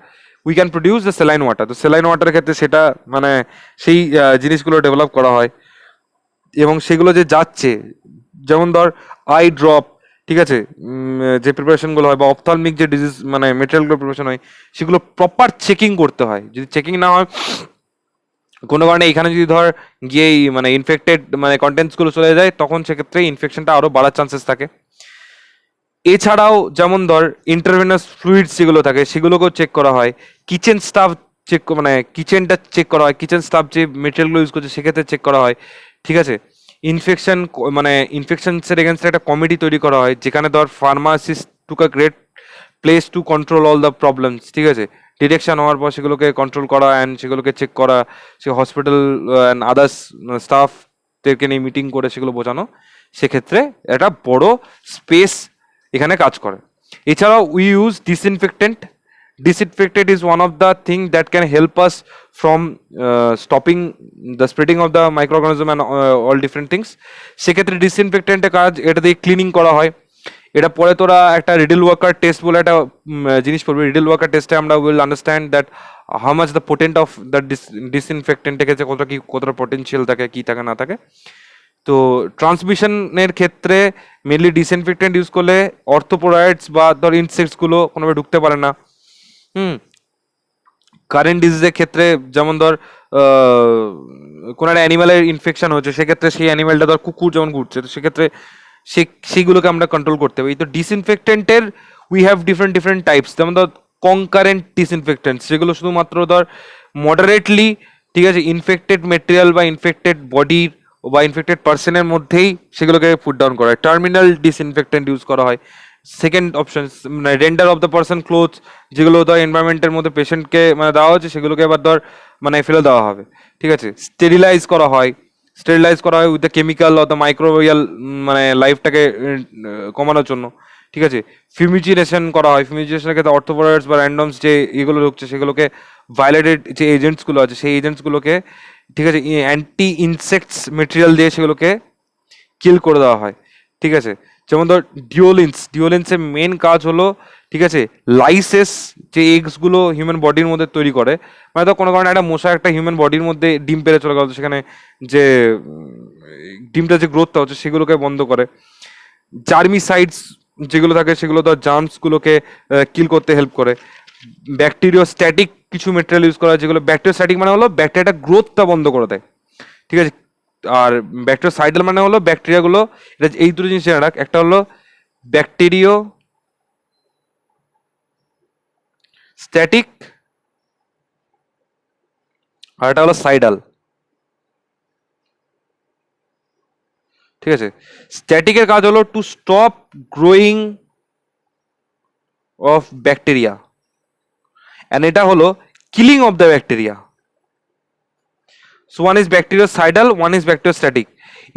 we can produce the saline water. তো saline water ক্ষেত্রে সেটা মানে সেই জিনিসগুলো ডেভেলপ করা হয় এবং সেগুলো যে যাচ্ছে, যেমন ধর আই ড্রপ, ঠিক আছে, যে প্রিপারেশনগুলো হয় বা অপথলমিক যে ডিজিজ মানে মেটেরিয়ালগুলো প্রিপারেশন হয় সেগুলো প্রপার চেকিং করতে হয়। যদি চেকিং না হয় কোনো কারণে এখানে যদি ধর গিয়ে মানে ইনফেক্টেড মানে কন্টেন্টসগুলো চলে যায় তখন সেক্ষেত্রে ইনফেকশনটা আরও বাড়ার চান্সেস থাকে। এছাড়াও যেমন ধর ইন্টারভেনাস ফ্লুইডস যেগুলো থাকে সেগুলোকেও চেক করা হয়, কিচেন স্টাফ চেক মানে কিচেনটা চেক করা হয়, কিচেন স্টাফ যে মেটেরিয়ালগুলো ইউজ করছে সেক্ষেত্রে চেক করা হয়। ঠিক আছে, ইনফেকশন মানে ইনফেকশনসের এগেনস্টে একটা কমিটি তৈরি করা হয় যেখানে ধর pharmacist took a great place to control all the problems. ঠিক আছে, ডিটেকশন হওয়ার পর সেগুলোকে কন্ট্রোল করা অ্যান্ড সেগুলোকে চেক করা, সে হসপিটাল অ্যান্ড আদার্স স্টাফদেরকে নিয়ে মিটিং করে সেগুলো বোঝানো, সেক্ষেত্রে একটা বড় স্পেস এখানে কাজ করে। এছাড়াও we use disinfectant. Disinfectant is one of the thing that can help us from stopping the spreading of the microorganism and all different things. সেক্ষেত্রে ডিসইনফেক্টেন্টের কাজ এটা দিয়ে ক্লিনিং করা হয় এটা পরে তোরা একটা রিডল ওয়ার্কার টেস্ট বলে একটা জিনিস পড়বি। রিডল ওয়ার্কার টেস্টে আমরা will understand that how much the potent of the disinfectant থেকে কতটা পটেনশিয়াল থাকে, কি থাকে না থাকে। তো ট্রান্সমিশনের ক্ষেত্রে মেনলি ডিসইনফেক্টেন্ট ইউজ করলে অর্থোপোরয়েডস বা ধর ইনসেক্টসগুলো কোনোভাবে ঢুকতে পারে না। হুম। কারেন্ট ডিজিজের ক্ষেত্রে যেমন ধর কোনো একটা অ্যানিমালের ইনফেকশন হচ্ছে, সেক্ষেত্রে সেই অ্যানিমালটা ধর কুকুর যেমন ঘুরছে, তো সেক্ষেত্রে সেইগুলোকে আমরা কন্ট্রোল করতে পারি। তো ডিসইনফেক্টেন্টের we have different different types. যেমন ধর কনকারেন্ট ডিসইনফেক্টেন্টস, যেগুলো শুধুমাত্র ধর মডারেটলি, ঠিক আছে, ইনফেক্টেড মেটেরিয়াল বা ইনফেক্টেড বডির বা ইনফেক্টেড পার্সনের মধ্যেই সেগুলোকে পুট ডাউন করা হয়। টার্মিনাল ডিসইনফেক্টেন্ট ইউজ করা হয়। সেকেন্ড অপশন মানে render of the person cloth, যেগুলো ধর এনভায়রনমেন্টের মধ্যে পেশেন্টকে মানে দেওয়া হচ্ছে, সেগুলোকে এবার ধর মানে ফেলে দেওয়া হবে, ঠিক আছে। স্টেরিলাইজ করা হয়, with the chemical or the microbial মানে লাইফটাকে কমানোর জন্য, ঠিক আছে। ফিউমিজিনেশন করা হয়, ফিউমিজিনেশনের ক্ষেত্রে অর্থোপোরয়েডস বা র্যান্ডমস যে এগুলো ঢুকছে সেগুলোকে, ভায়োলেটেড যে এজেন্টসগুলো আছে সেই এজেন্টসগুলোকে, ঠিক আছে, অ্যান্টি ইনসেক্টস মেটেরিয়াল দিয়ে সেগুলোকে কিল করে দেওয়া হয়, ঠিক আছে। যেমন ধর ডিওলেন্সের মেন কাজ হলো, ঠিক আছে, লাইসেস যে এগসগুলো হিউম্যান বডির মধ্যে তৈরি করে, মানে তো কোনো কারণে একটা মশা একটা হিউম্যান বডির মধ্যে ডিম পেড়ে চলে গেল, সেখানে যে ডিমটা যে গ্রোথটা হচ্ছে সেগুলোকে বন্ধ করে। জার্মিসাইডস যেগুলো থাকে সেগুলো ধর জার্মসগুলোকে কিল করতে হেল্প করে। ব্যাকটেরিওস্ট্যাটিক কিছু মেটেরিয়াল ইউজ করা হয়, যেগুলো ব্যাকটেরিওস্ট্যাটিক মানে হলো ব্যাকটেরিয়াটা গ্রোথটা বন্ধ করে দেয়, ঠিক আছে। আর ব্যাকটেরিওসাইডাল মানে হলো ব্যাকটেরিয়াগুলো, এটা এই দুটো জিনিস জেনে রাখ, একটা হলো ব্যাকটেরিও স্ট্যাটিক আর এটা হলো সাইডাল, ঠিক আছে। স্ট্যাটিকের কাজ হলো to stop growing of bacteria, and এটা হলো killing of the bacteria. So one is bactericidal, one is bacteriostatic.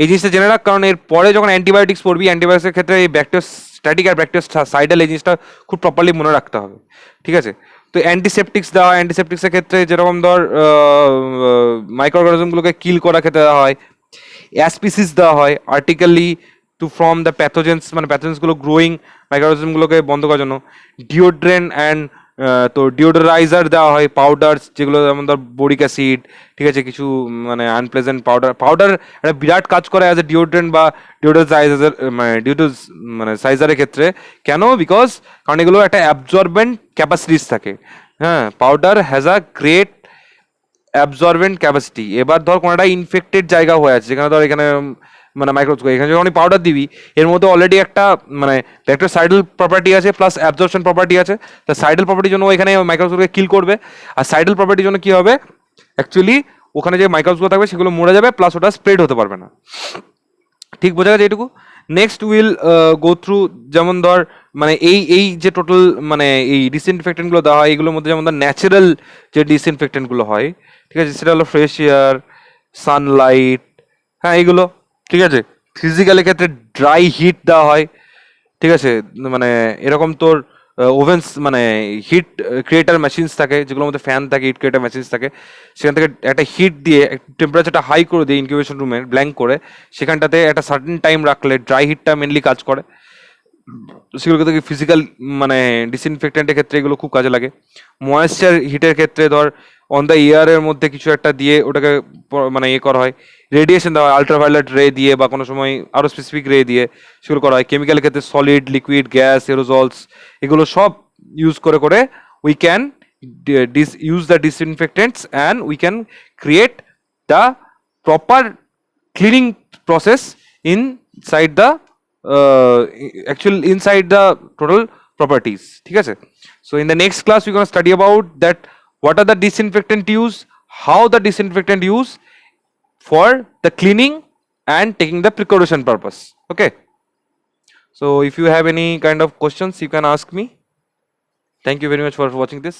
এই জিনিসটা জেনে রাখ, কারণ এর পরে যখন অ্যান্টিবায়োটিক্স পড়বি, অ্যান্টিবায়োটিক্সের ক্ষেত্রে এই ব্যাকটেরিওস্ট্যাটিক আর ব্যাকটেরিওসাইডাল এই জিনিসটা খুব প্রপারলি মনে রাখতে হবে, ঠিক আছে। তো অ্যান্টিসেপটিক্স দেওয়া হয়, অ্যান্টিসেপটিক্সের ক্ষেত্রে যেরকম ধর মাইক্রোঅর্গানিজমগুলোকে কিল করা ক্ষেত্রে দেওয়া হয়। অ্যাসপিসিস দেওয়া হয় আর্টিকেলি টু ফ্রম দ্য প্যাথোজেন্স, মানে প্যাথোজেন্সগুলো গ্রোয়িং মাইক্রোঅর্গানিজমগুলোকে বন্ধ করার জন্য। ডিওড্রেন অ্যান্ড তো ডিওডোরাইজার দেওয়া হয়, পাউডারস যেগুলো যেমন ধর বোরিক অ্যাসিড, ঠিক আছে, কিছু মানে আনপ্লেজেন্ট পাউডার একটা বিরাট কাজ করে অ্যাজ এ ডিওড্রেন্ট বা ডিওডোরাইজার, মানে সাইজারের ক্ষেত্রে। কেন? বিকজ কারণ এগুলো একটা অ্যাবজর্বেন্ট ক্যাপাসিটিস থাকে। হ্যাঁ, powder has a great absorbent capacity. এবার ধর কোনো একটা ইনফেক্টেড জায়গা হয়ে আছে, যেখানে ধর এখানে মানে মাইক্রোস্কোপ, এখানে যখন পাউডার দিবি এর মধ্যে অলরেডি একটা মানে একটা সাইডাল প্রপার্টি আছে প্লাস অ্যাবজর্পশন প্রপার্টি আছে। তা সাইডাল প্রপার্টির জন্য এখানে মাইক্রোস্কোপকে কিল করবে, আর সাইডাল প্রপার্টির জন্য কি হবে, অ্যাকচুয়ালি ওখানে যে মাইক্রোস্কোপ থাকবে সেগুলো মরে যাবে, প্লাস ওটা স্প্রেড হতে পারবে না। ঠিক বোঝা গেছে এইটুকু? নেক্সট উইল গো থ্রু, যেমন ধর মানে এই যে টোটাল মানে এই ডিসইনফেক্টেন্টগুলো দেওয়া হয়, এগুলোর মধ্যে যেমন ধর ন্যাচারাল যে ডিসইনফেক্টেন্টগুলো হয়, ঠিক আছে, সেটা হলো ফ্রেশ এয়ার, সানলাইট, হ্যাঁ এইগুলো, ঠিক আছে। ফিজিক্যালের ক্ষেত্রে ড্রাই হিট দেওয়া হয়, ঠিক আছে, মানে এরকম তোর ওভেন্স মানে হিট ক্রিয়েটার মেশিনস থাকে, যেগুলোর মধ্যে ফ্যান থাকে, হিট ক্রিয়েটার মেশিনস থাকে, সেখান থেকে একটা হিট দিয়ে টেম্পারেচারটা হাই করে দিয়ে ইনকিউবেশন রুমে ব্ল্যাঙ্ক করে সেখানটাতে একটা সার্টেন টাইম রাখলে ড্রাই হিটটা মেনলি কাজ করে। সেগুলো থেকে ফিজিক্যাল মানে ডিসইনফেক্টেন্টের ক্ষেত্রে এগুলো খুব কাজে লাগে। ময়েশ্চার হিটের ক্ষেত্রে ধর অন দ্য ইয়ারের মধ্যে কিছু একটা দিয়ে ওটাকে মানে ইয়ে করা হয়। রেডিয়েশন দেওয়া হয় আলট্রাভায়োলেট রে দিয়ে বা কোনো সময় আরও স্পেসিফিক রে দিয়ে সেগুলো করা হয়। কেমিক্যালের ক্ষেত্রে সলিড, লিকুইড, গ্যাস, এরোজলস, এগুলো সব ইউজ করে করে we can use the disinfectants and we can create the proper cleaning process inside the actual inside the total properties, ঠিক আছে। So in the next class we're going to study about that what are the disinfectant use, how the disinfectant use for the cleaning and taking the precaution purpose. Okay, so if you have any kind of questions you can ask me. Thank you very much for watching this.